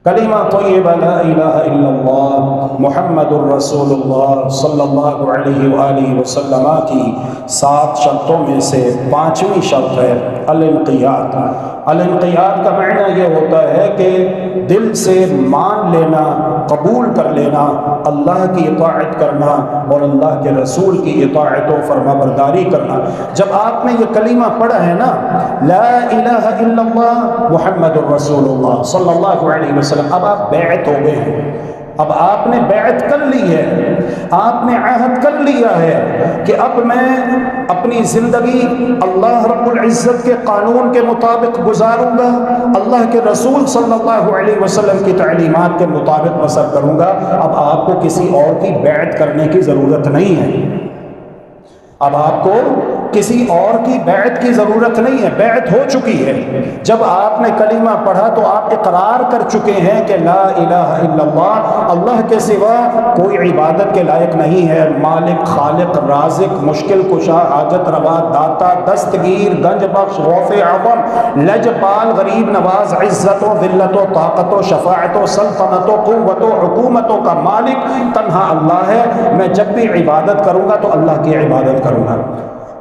کلمہ طیبہ لا الہ الا اللہ محمد الرسول صلی اللہ علیہ وآلہ وسلم کی 7 شرطوں میں سے 5ویں شرط ہے الانقیاد۔ الانقیاد کا معنی یہ ہوتا ہے کہ دل سے مان لینا، قبول کر لینا، اللہ کی اطاعت کرنا اور اللہ کے رسول کی اطاعت و فرما برداری کرنا۔ جب آپ نے یہ کلمہ پڑھا ہے نا، لا الہ الا اللہ محمد الرسول اللہ صلی اللہ علیہ وسلم، اب آپ بیعت ہو گئے ہیں، اب آپ نے بیعت کر لی ہے، آپ نے عہد کر لیا ہے کہ اب میں اپنی زندگی اللہ رب العزت کے قانون کے مطابق گزاروں گا، اللہ کے رسول صلی اللہ علیہ وسلم کی تعلیمات کے مطابق بسر کروں گا۔ اب آپ کو کسی اور کی بیعت کرنے کی ضرورت نہیں ہے، اب آپ کو کسی اور کی بیعت کی ضرورت نہیں ہے، بیعت ہو چکی ہے۔ جب آپ نے کلمہ پڑھا تو آپ اقرار کر چکے ہیں کہ لا الہ الا اللہ، اللہ کے سوا کوئی عبادت کے لائق نہیں ہے، مالک، خالق، رازق، مشکل کشا، حاجت روا، داتا، دستگیر، گنج بخش، غوث اعظم، لجپال، غریب نواز، عزت و ذلت و طاقت و شفاعت و سلطنت و قوت و حکومتوں کا مالک تنہا اللہ ہے۔ میں جب بھی عبادت کروں گا تو اللہ کی عبادت کروں گا۔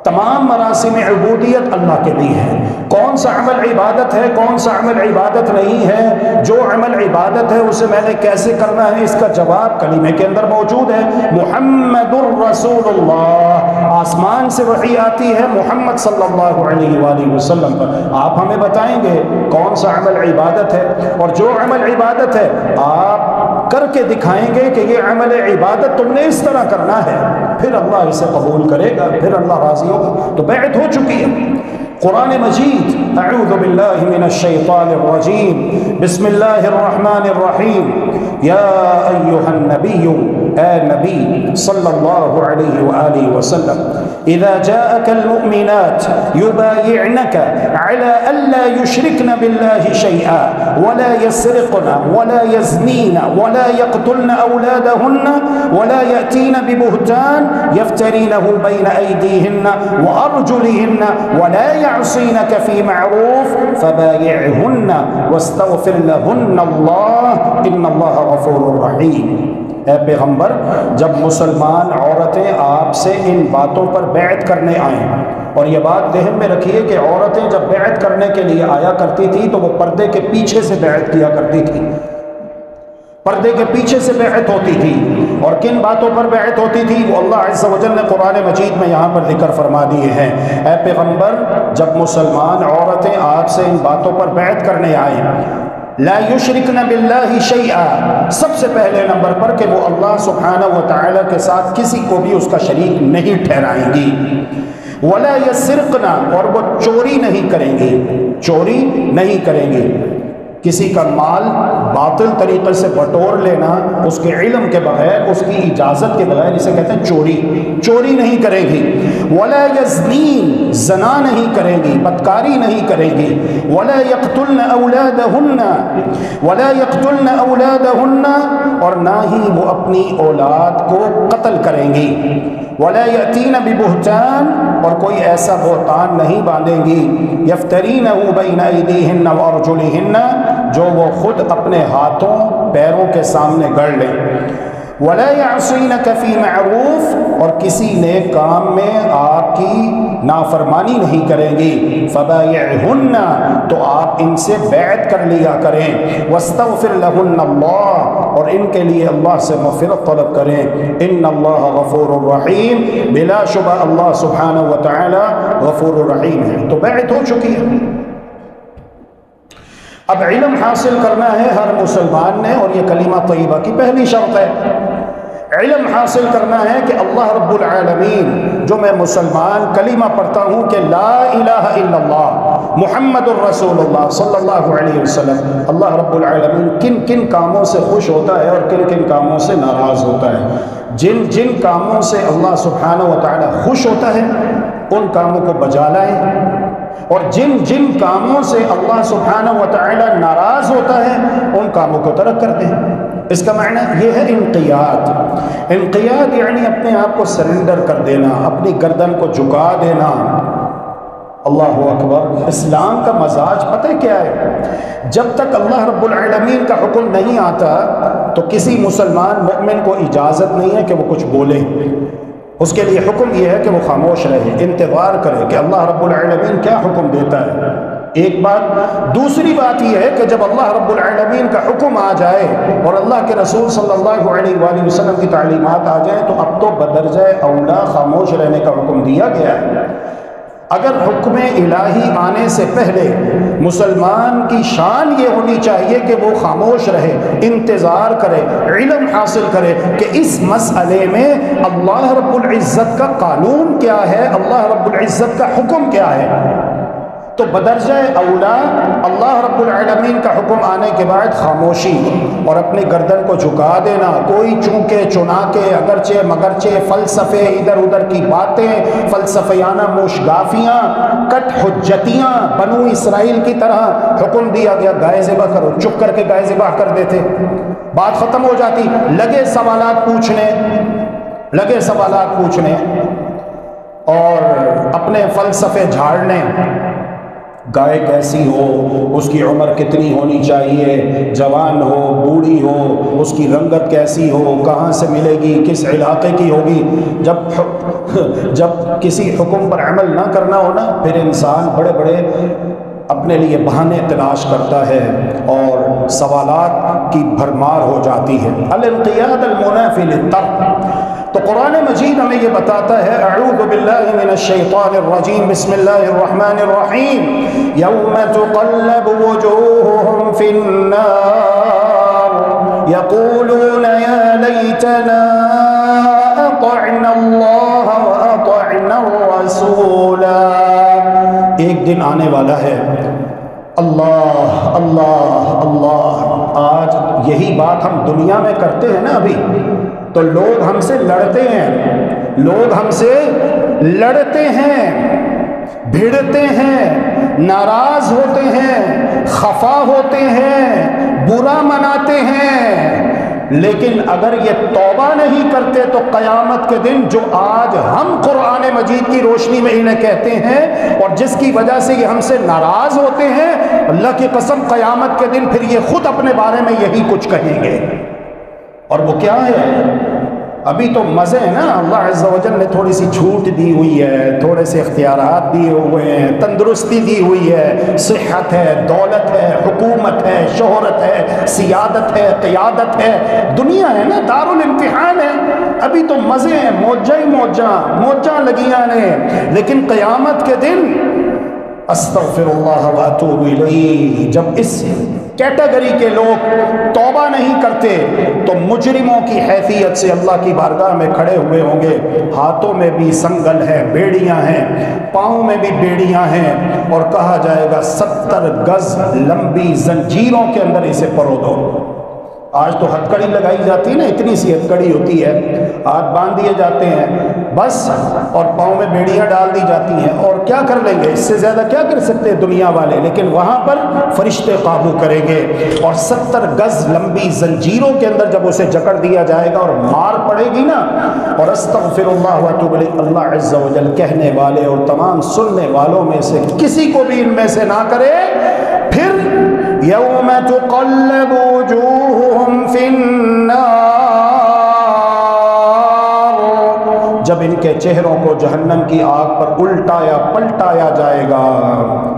تمام مراسم عبودیت اللہ کے لیے ہے۔ کون سا عمل عبادت ہے، کون سا عمل عبادت نہیں ہے، جو عمل عبادت ہے اسے میں نے کیسے کرنا ہے، اس کا جواب کلمے کے اندر موجود ہے۔ محمد الرسول اللہ، آسمان سے وحی آتی ہے محمد صلی اللہ علیہ وآلہ وسلم پر، آپ ہمیں بتائیں گے کون سا عمل عبادت ہے، اور جو عمل عبادت ہے آپ کر کے دکھائیں گے کہ یہ عمل عبادت تم نے اس طرح کرنا ہے، پھر اللہ اسے قبول کرے گا، پھر اللہ راضی ہوگا۔ تو بیعت ہو چکی ہے۔ قرآن مجید، اعوذ باللہ من الشیطان الرجیم، بسم اللہ الرحمن الرحیم، یا ایہا النبی، اے نبی صلی اللہ علیہ وآلہ وسلم، اذا جاءك المؤمنات يبايعنك على ألا يشركن بالله شيئا ولا يسرقن ولا يزنين ولا يقتلن أولادهن ولا يأتين ببهتان يفترينه بين أيديهن وأرجلهن ولا يعصينك في معروف فبايعهن واستغفر لهن الله إن الله غفور رحيم۔ اے پیغمبر، جب مسلمان عورتیں آپ سے ان باتوں پر بیعت کرنے آئیں، اور یہ بات ذہن میں رکھیے کہ عورتیں جب بیعت کرنے کے لیے آیا کرتی تھی تو وہ پردے کے پیچھے سے بیعت کیا کرتی تھی، پردے کے پیچھے سے بیعت ہوتی تھی، اور کن باتوں پر بیعت ہوتی تھی وہ اللہ عز و جل نے قرآن مجید میں یہاں پر ذکر فرما دیے ہیں۔ اے پیغمبر، جب مسلمان عورتیں آپ سے ان باتوں پر بیعت کرنے آئیں، لا یشرکن باللہ شیئا، سب سے پہلے نمبر پر کہ وہ اللہ سبحانہ و تعالی کے ساتھ کسی کو بھی اس کا شریک نہیں ٹھہرائیں گی، ولا یسرقن، اور وہ چوری نہیں کریں گی، چوری نہیں کریں گی، کسی کا مال باطل طریقے سے بٹور لینا اس کے علم کے بغیر، اس کی اجازت کے بغیر، اسے کہتے ہیں چوری، چوری نہیں کریں گی۔ ولا یزنین، زنا نہیں کریں گی، بدکاری نہیں کریں گی۔ ولا یقتلن اولادہن، ولا یقتلن اولادہن، اور نہ ہی وہ اپنی اولاد کو قتل کریں گی۔ ولا یأتین ببہتان، اور کوئی ایسا بہتان نہیں باندھیں گی، یفترینہ بین ایدیہن وارجلہن، جو وہ خود اپنے ہاتھوں پیروں کے سامنے گڑ لیں۔ ولا یعصینک فی معروف، اور کسی نیک کام میں آپ کی نافرمانی نہیں کریں گی۔ فبایعہن، تو آپ ان سے بیعت کر لیا کریں۔ واستغفر لہن اللہ، اور ان کے لیے اللہ سے مغفرت طلب کریں۔ ان اللہ غفور الرحیم، بلا شبہ اللہ سبحانہ و تعالی غفور الرحیم ہے۔ تو بیعت ہو چکی ہے۔ اب علم حاصل کرنا ہے ہر مسلمان نے، اور یہ کلمہ طیبہ کی پہلی شرط ہے۔ علم حاصل کرنا ہے کہ اللہ رب العالمین، جو میں مسلمان کلمہ پڑھتا ہوں کہ لا الہ الا اللہ محمد الرسول اللہ صلی اللہ علیہ وسلم، اللہ رب العالمین کن کن کاموں سے خوش ہوتا ہے اور کن کن کاموں سے ناراض ہوتا ہے۔ جن جن کاموں سے اللہ سبحانہ و تعالی خوش ہوتا ہے ان کاموں کو بجا لائیں، اور جن جن کاموں سے اللہ سبحانہ و تعالی ناراض ہوتا ہے ان کاموں کو ترک کر دیں۔ اس کا معنی یہ ہے انقیاد۔ انقیاد یعنی اپنے آپ کو سرنڈر کر دینا، اپنی گردن کو جھکا دینا، اللہ اکبر۔ اسلام کا مزاج پتہ کیا ہے؟ جب تک اللہ رب العالمین کا حکم نہیں آتا تو کسی مسلمان مومن کو اجازت نہیں ہے کہ وہ کچھ بولے۔ اس کے لیے حکم یہ ہے کہ وہ خاموش رہے، انتظار کرے کہ اللہ رب العالمین کیا حکم دیتا ہے۔ ایک بات۔ دوسری بات یہ ہے کہ جب اللہ رب العالمین کا حکم آ جائے اور اللہ کے رسول صلی اللہ علیہ وآلہ وسلم کی تعلیمات آ جائیں تو اب تو بدرجہ اولا خاموش رہنے کا حکم دیا گیا ہے۔ اگر حکم الہی آنے سے پہلے مسلمان کی شان یہ ہونی چاہیے کہ وہ خاموش رہے، انتظار کرے، علم حاصل کرے کہ اس مسئلے میں اللہ رب العزت کا قانون کیا ہے، اللہ رب العزت کا حکم کیا ہے، تو بدرجہ اولا اللہ رب العالمین کا حکم آنے کے بعد خاموشی اور اپنی گردن کو جھکا دینا۔ کوئی چونکے چنا کے اگرچہ مگرچہ فلسفے، ادھر ادھر کی باتیں، فلسفیانہ موشگافیاں، کٹ حجتیاں بنو اسرائیل کی طرح حکم دیا گیا گائے ذبح کرو، چپ کر کے گائے ذبح کر دیتے، بات ختم ہو جاتی۔ لگے سوالات پوچھنے اور اپنے فلسفے جھاڑنے، گائے کیسی ہو، اس کی عمر کتنی ہونی چاہیے، جوان ہو بوڑھی ہو، اس کی رنگت کیسی ہو، کہاں سے ملے گی، کس علاقے کی ہوگی۔ جب کسی حکم پر عمل نہ کرنا ہو نا، پھر انسان بڑے بڑے اپنے لیے بہانے تلاش کرتا ہے اور سوالات کی بھرمار ہو جاتی ہے۔ الانقیاد المنافی للترک۔ تو قرآن مجید ہمیں یہ بتاتا ہے، اعوذ باللہ من الشیطان الرجیم، بسم اللہ الرحمن الرحیم، یوم تقلب وجوہہم فی النار یقولون یا لیتنا اطعنا اللہ واطعنا الرسول۔ ایک دن آنے والا ہے، اللہ اللہ اللہ، آج یہی بات ہم دنیا میں کرتے ہیں نا ابھی، تو لوگ ہم سے لڑتے ہیں، بھیڑتے ہیں، ناراض ہوتے ہیں، خفا ہوتے ہیں، برا مناتے ہیں، لیکن اگر یہ توبہ نہیں کرتے تو قیامت کے دن جو آج ہم قرآن مجید کی روشنی میں انہیں کہتے ہیں اور جس کی وجہ سے یہ ہم سے ناراض ہوتے ہیں، اللہ کی قسم قیامت کے دن پھر یہ خود اپنے بارے میں یہی کچھ کہیں گے۔ اور وہ کیا ہے؟ ابھی تو مزے ہیں نا، اللہ عز و جل نے تھوڑی سی چھوٹ دی ہوئی ہے، تھوڑے سے اختیارات دیے ہوئے ہیں، تندرستی دی ہوئی ہے، صحت ہے، دولت ہے، حکومت ہے، شہرت ہے، سیادت ہے، قیادت ہے، دنیا ہے نا، دارالامتحان ہے، ابھی تو مزے ہیں، موجاں لگیاں نے، لیکن قیامت کے دن استغفر اللہ واتوب الیہ، جب اس کیٹیگری کے لوگ توبہ نہیں کرتے تو مجرموں کی حیثیت سے اللہ کی بارگاہ میں کھڑے ہوئے ہوں گے، ہاتھوں میں بھی سنگل ہے، بیڑیاں ہیں، پاؤں میں بھی بیڑیاں ہیں، اور کہا جائے گا 70 گز لمبی زنجیروں کے اندر اسے پرو دو۔ آج تو ہتھکڑی لگائی جاتی ہے نا، اتنی سی ہتھکڑی ہوتی ہے، ہاتھ باندھ دیے جاتے ہیں بس، اور پاؤں میں بیڑیاں ڈال دی جاتی ہیں، اور کیا کر لیں گے، اس سے زیادہ کیا کر سکتے ہیں دنیا والے، لیکن وہاں پر فرشتے قابو کریں گے، اور 70 گز لمبی زنجیروں کے اندر جب اسے جکڑ دیا جائے گا اور مار پڑے گی نا، اور استغفر اللہ واتوب الیہ، اللہ عز و جل کہنے والے اور تمام سننے والوں میں سے کسی کو بھی ان میں سے نہ کرے، پھر یوم تقلب وجوہہم فی النار، جب ان کے چہروں کو جہنم کی آگ پر الٹایا پلٹایا جائے گا،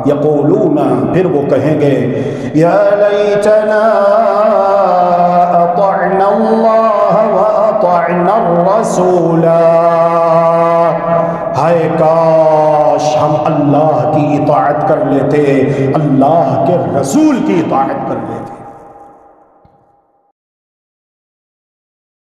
یقولون، پھر وہ کہیں گے، یا لیتنا اطعنا اللہ واطعنا الرسول، ہائے کاش ہم اللہ کی اطاعت کر لیتے، اللہ کے رسول کی اطاعت کر لیتے۔